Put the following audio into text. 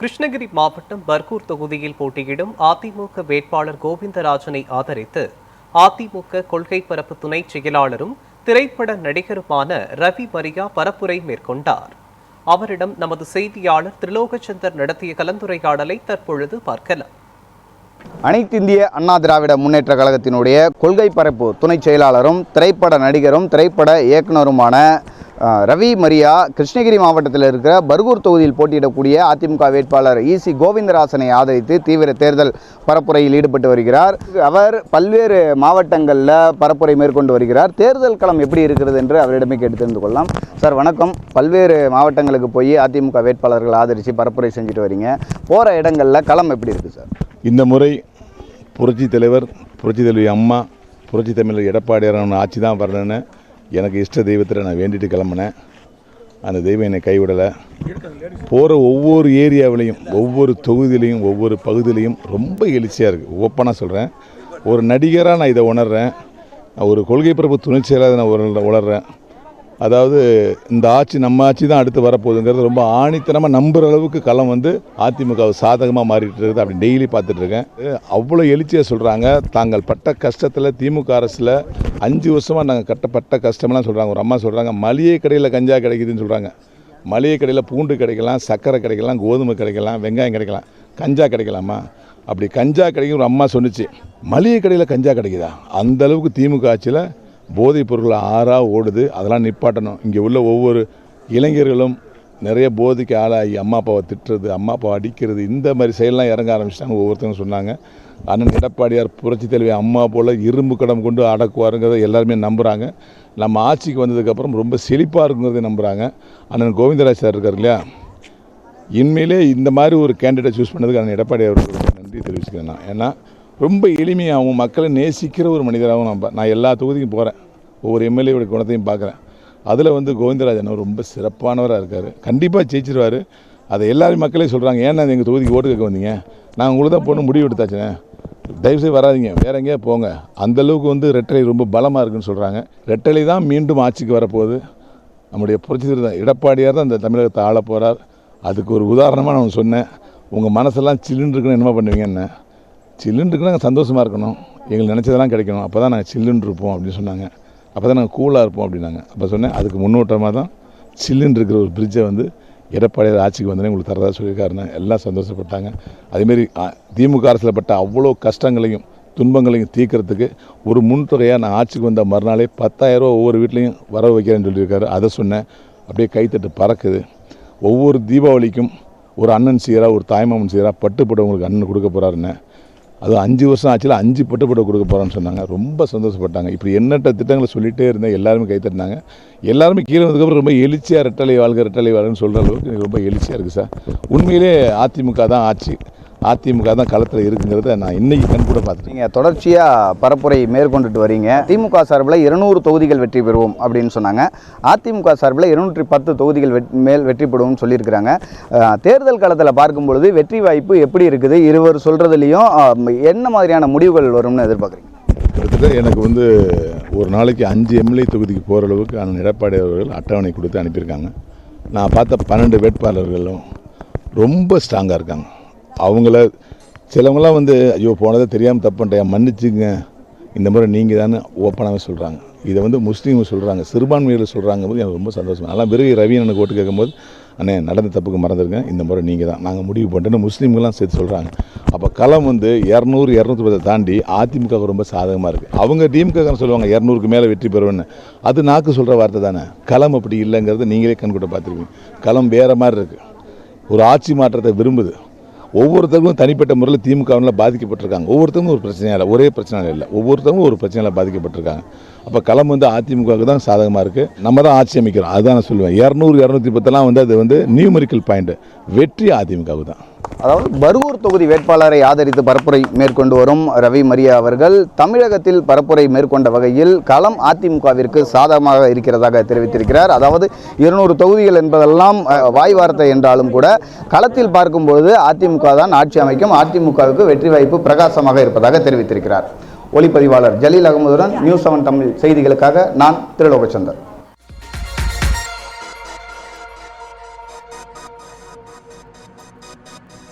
கிருஷ்ணகிரி மாவட்டம் பர்கூர் தொகுதியில் போட்டியிடும் அதிமுக வேட்பாளர் கோவிந்தராஜனை ஆதரித்து அதிமுக கொள்கை பரப்பு துணை செயலாளரும் திரைப்பட நடிகருமான ரவி மரியா பரப்புரை மேற்கொண்டார். அவரிடம் நமது செய்தியாளர் திரிலோகச்சந்தர் நடத்திய கலந்துரையாடலை தற்பொழுது பார்க்கலாம். அனைத்து இந்திய அண்ணா திராவிட முன்னேற்ற கழகத்தினுடைய கொள்கை பரப்பு துணை செயலாளரும் திரைப்பட நடிகரும் திரைப்பட இயக்குனருமான ரவி மரியா கிருஷ்ணகிரி மாவட்டத்தில் இருக்கிற பர்கூர் தொகுதியில் போட்டியிடக்கூடிய அதிமுக வேட்பாளர் ஈசி கோவிந்தராஜனை ஆதரித்து தீவிர தேர்தல் பரப்புரையில் ஈடுபட்டு வருகிறார். அவர் பல்வேறு மாவட்டங்களில் பரப்புரை மேற்கொண்டு வருகிறார். தேர்தல் களம் எப்படி இருக்கிறது என்று அவரிடமே கேட்டு தெரிந்து கொள்ளலாம். சார் வணக்கம். பல்வேறு மாவட்டங்களுக்கு போய் அதிமுக வேட்பாளர்கள் ஆதரித்து பரப்புரை செஞ்சுட்டு வரீங்க. போகிற இடங்களில் களம் எப்படி இருக்குது சார்? இந்த முறை புரட்சி தலைவர் புரட்சி தலைவி அம்மா புரட்சி தமிழர் எடப்பாடியாரான ஆட்சி தான் வரணுன்னு எனக்கு இஷ்ட தெய்வத்தில் நான் வேண்டிட்டு கிளம்பினேன். அந்த தெய்வம் என்னை கைவிடலை. போகிற ஒவ்வொரு ஏரியாவிலையும் ஒவ்வொரு தொகுதியிலையும் ஒவ்வொரு பகுதியிலையும் ரொம்ப எழுச்சியாக இருக்குது. ஓப்பனாக சொல்கிறேன். ஒரு நடிகராக நான் இதை உணர்கிறேன். ஒரு கொள்கை பரப்பு துணை செயலாளர் நான் உணர்கிறேன். அதாவது இந்த ஆட்சி நம்ம ஆட்சி தான் அடுத்து வரப்போகுதுங்கிறது ரொம்ப ஆணித்தனமாக நம்புகிற அளவுக்கு களம் அதிமுக சாதகமாக மாறிட்டு இருக்குது. அப்படி டெய்லி பார்த்துட்ருக்கேன். அவ்வளோ எழுச்சியாக சொல்கிறாங்க. தாங்கள் பட்ட கஷ்டத்தில் திமுக அரசில் 5 வருஷமாக நாங்கள் கட்டப்பட்ட கஷ்டம்லாம் சொல்கிறாங்க. ஒரு அம்மா சொல்கிறாங்க, மளிகை கடையில் கஞ்சா கிடைக்குதுன்னு சொல்கிறாங்க. மளிகை கடையில் பூண்டு கிடைக்கலாம், சர்க்கரை கிடைக்கலாம், கோதுமை கிடைக்கலாம், வெங்காயம் கிடைக்கலாம், கஞ்சா கிடைக்கலாமா? அப்படி கஞ்சா கிடைக்கும் ஒரு அம்மா சொன்னிச்சு. மளிகை கடையில் கஞ்சா கிடைக்குதா? அந்தளவுக்கு திமுக ஆட்சியில் போதைப் பொருள் ஆறாக ஓடுது. அதெல்லாம் நிப்பாட்டணும். இங்கே உள்ள ஒவ்வொரு இளைஞர்களும் நிறைய போதைக்கு ஆளாகி அம்மா அப்பாவை திட்டுறது, அம்மா அப்பாவை அடிக்கிறது, இந்த மாதிரி செயலெலாம் இறங்க ஆரம்பிச்சிட்டாங்க. ஒவ்வொருத்தவங்க சொன்னாங்க. அண்ணன் எடப்பாடியார் புரட்சி தலைவி அம்மா போல் இரும்பு கடம் கொண்டு அடக்குவாருங்கிறத எல்லாருமே நம்புகிறாங்க. நம்ம ஆட்சிக்கு வந்ததுக்கப்புறம் ரொம்ப செழிப்பாக இருக்குங்கிறத நம்புகிறாங்க. அண்ணன் கோவிந்தராஜ் சார் இருக்கார் இல்லையா, இனிமேலே இந்த மாதிரி ஒரு கேண்டிடேட் சூஸ் பண்ணதுக்கு அண்ணன் எடப்பாடி அவர்களுக்கு நன்றி தெரிவிச்சுக்கிறேன். நான் ஏன்னா ரொம்ப எளிமையாகவும் மக்களை நேசிக்கிற ஒரு மனிதராகவும் நான் எல்லா தொகுதிக்கும் போகிறேன். ஒவ்வொரு எம்எல்ஏவுடைய குணத்தையும் பார்க்குறேன். அதில் கோவிந்தராஜன் ரொம்ப சிறப்பானவராக இருக்கார். கண்டிப்பாக ஜெயிச்சிருவார். அதை எல்லாரும் மக்களே சொல்கிறாங்க. ஏன்னா எங்கள் தொகுதிக்கு ஓட்டு கேட்க வந்தீங்க, நான் உங்களுக்கு தான் போகணும் முடிவு எடுத்தாச்சுனே, தயவுசெய்து வராதிங்க, வேற எங்கேயா போங்க. அந்தளவுக்கு ரெட்டலை ரொம்ப பலமாக இருக்குன்னு சொல்கிறாங்க. ரெட்டலை தான் மீண்டும் ஆட்சிக்கு வரப்போகுது. நம்முடைய புரட்சி தலைவர் எடப்பாடியார் தான் இந்த தமிழகத்தை ஆள போகிறார். அதுக்கு ஒரு உதாரணமாக நான் சொன்னேன். உங்கள் மனசெல்லாம் சில்லுன்னு இருக்குன்னு என்னமா பண்ணுவீங்கன்னு. சில்லுன்னு இருக்குன்னா நாங்கள் சந்தோஷமாக இருக்கணும், எங்களுக்கு நினச்சதெல்லாம் கிடைக்கணும், அப்போ தான் நாங்கள் சில்லுன்னு இருப்போம் அப்படின்னு சொன்னாங்க. அப்போ தான் நாங்கள் கூலாக இருப்போம் அப்படின்னாங்க. அப்போ சொன்னேன், அதுக்கு முன்னோட்டமாக தான் சில்லுன்னு இருக்கிற ஒரு பிரிட்ஜை எடப்பாடியார் ஆட்சிக்கு வந்தோடனே உங்களுக்கு தரதாக சொல்லியிருக்காருன்னு எல்லாம் சந்தோஷப்பட்டாங்க. அதேமாரி திமுக அரசில் பட்ட அவ்வளோ கஷ்டங்களையும் துன்பங்களையும் தீர்க்கறதுக்கு ஒரு முன்தொகையாக நான் ஆட்சிக்கு வந்த மறுநாளே 10,000 ரூபா ஒவ்வொரு வீட்லேயும் வரவு வைக்கிறேன்னு சொல்லியிருக்காரு. அதை சொன்னேன். அப்படியே கைத்தட்டு பறக்குது. ஒவ்வொரு தீபாவளிக்கும் ஒரு அண்ணன் சீராக ஒரு தாய்மாமன் சீராக பட்டுப்பட உங்களுக்கு அண்ணன் கொடுக்க போகிறாருன்னு. அது 5 வருஷம் ஆச்சுல 5 பட்டுப்பட கொடுக்க போகிறான்னு சொன்னாங்க. ரொம்ப சந்தோஷப்பட்டாங்க. இப்படி எண்ணற்ற திட்டங்களை சொல்லிகிட்டே இருந்தேன். எல்லாருமே கைத்தட்டினாங்க. எல்லாருமே கீழே வந்ததுக்கப்புறம் ரொம்ப எழுச்சியாக ரெட்டலை வாழ்கன்னு சொல்கிற அளவுக்கு எனக்கு ரொம்ப எழுச்சியாக இருக்குது சார். உண்மையிலே அதிமுக தான் ஆட்சி, அதிமுக தான் களத்தில் இருக்குங்கிறத நான் இன்றைக்கி கண் கூட பார்த்துட்டேன். நீங்கள் தொடர்ச்சியாக பரப்புரை மேற்கொண்டுட்டு வரீங்க. திமுக சார்பில் 200 தொகுதிகள் வெற்றி பெறுவோம் அப்படின்னு சொன்னாங்க. அதிமுக சார்பில் 210 தொகுதிகள் மேல் வெற்றி பெறுவோம்னு சொல்லியிருக்கிறாங்க. தேர்தல் காலத்தில் பார்க்கும்பொழுது வெற்றி வாய்ப்பு எப்படி இருக்குது? இருவர் சொல்கிறதுலையும் என்ன மாதிரியான முடிவுகள் வரும்னு எதிர்பார்க்குறீங்க? கிட்டத்தட்ட எனக்கு ஒரு நாளைக்கு 5 எம்எல்ஏ தொகுதிக்கு போகிற அளவுக்கு அண்ணன் எடப்பாடி அவர்கள் அட்டவணை கொடுத்து அனுப்பியிருக்காங்க. நான் பார்த்த 12 வேட்பாளர்களும் ரொம்ப ஸ்ட்ராங்காக இருக்காங்க. அவங்கள சிலவங்களாம் ஐயோ போனதை தெரியாமல் தப்பு பண்ணிட்டேன், மன்னிச்சுங்க, இந்த முறை நீங்கள் தானே ஓப்பனாகவே சொல்கிறாங்க. இதை முஸ்லீம் சொல்கிறாங்க, சிறுபான்மையில் சொல்கிறாங்க போது எனக்கு ரொம்ப சந்தோஷம். அதெல்லாம் பிறகு ரவி எனக்கு ஓட்டு கேட்கும்போது, அண்ணே நடந்த தப்புக்கு மறந்துருங்க, இந்த முறை நீங்கள் தான், நாங்கள் முடிவு பண்ணிட்டேன்னு முஸ்லீம்கெல்லாம் சேர்த்து சொல்கிறாங்க. அப்போ களம் 200 210 தாண்டி அதிமுக ரொம்ப சாதகமாக இருக்குது. அவங்க திமுக சொல்லுவாங்க 200க்கு மேலே வெற்றி பெறுவேன்னு. அது நாக்கு சொல்கிற வார்த்தை தானே. களம் அப்படி இல்லைங்கிறது நீங்களே கண்கூட பார்த்துருக்கீங்க. களம் வேறு மாதிரி இருக்குது. ஒரு ஆட்சி மாற்றத்தை விரும்புது. ஒவ்வொருத்தருக்கும் தனிப்பட்ட முறையில் திமுகவில் பாதிக்கப்பட்டிருக்காங்க. ஒவ்வொருத்தவங்களும் ஒரு பிரச்சனையால், ஒரே பிரச்சனையால் இல்லை, ஒவ்வொருத்தவங்களும் ஒரு பிரச்சனையால் பாதிக்கப்பட்டிருக்காங்க. அப்போ களம் அதிமுகவுக்கு தான் சாதகமாக இருக்குது. நம்ம தான் ஆட்சி அமைக்கிறோம். அதுதான் நான் சொல்லுவேன். 200 210 அது நியூமெரிக்கல் பாயிண்ட். வெற்றி அதிமுகவுக்கு தான். அதாவது பர்கூர் தொகுதி வேட்பாளரை ஆதரித்து பரப்புரை மேற்கொண்டு வரும் ரவி மரியா அவர்கள் தமிழகத்தில் பரப்புரை மேற்கொண்ட வகையில் களம் அதிமுகவிற்கு சாதகமாக இருக்கிறதாக தெரிவித்திருக்கிறார். அதாவது 200 தொகுதிகள் என்பதெல்லாம் வாய் வார்த்தை என்றாலும் கூட களத்தில் பார்க்கும்போது அதிமுக தான் ஆட்சி அமைக்கும், அதிமுகவுக்கு வெற்றி வாய்ப்பு பிரகாசமாக இருப்பதாக தெரிவித்திருக்கிறார். ஒளிப்பதிவாளர் ஜலீல் அகமதுடன் நியூஸ் 7 தமிழ் செய்திகளுக்காக நான் திரிலோகச்சந்தர். நன்றி.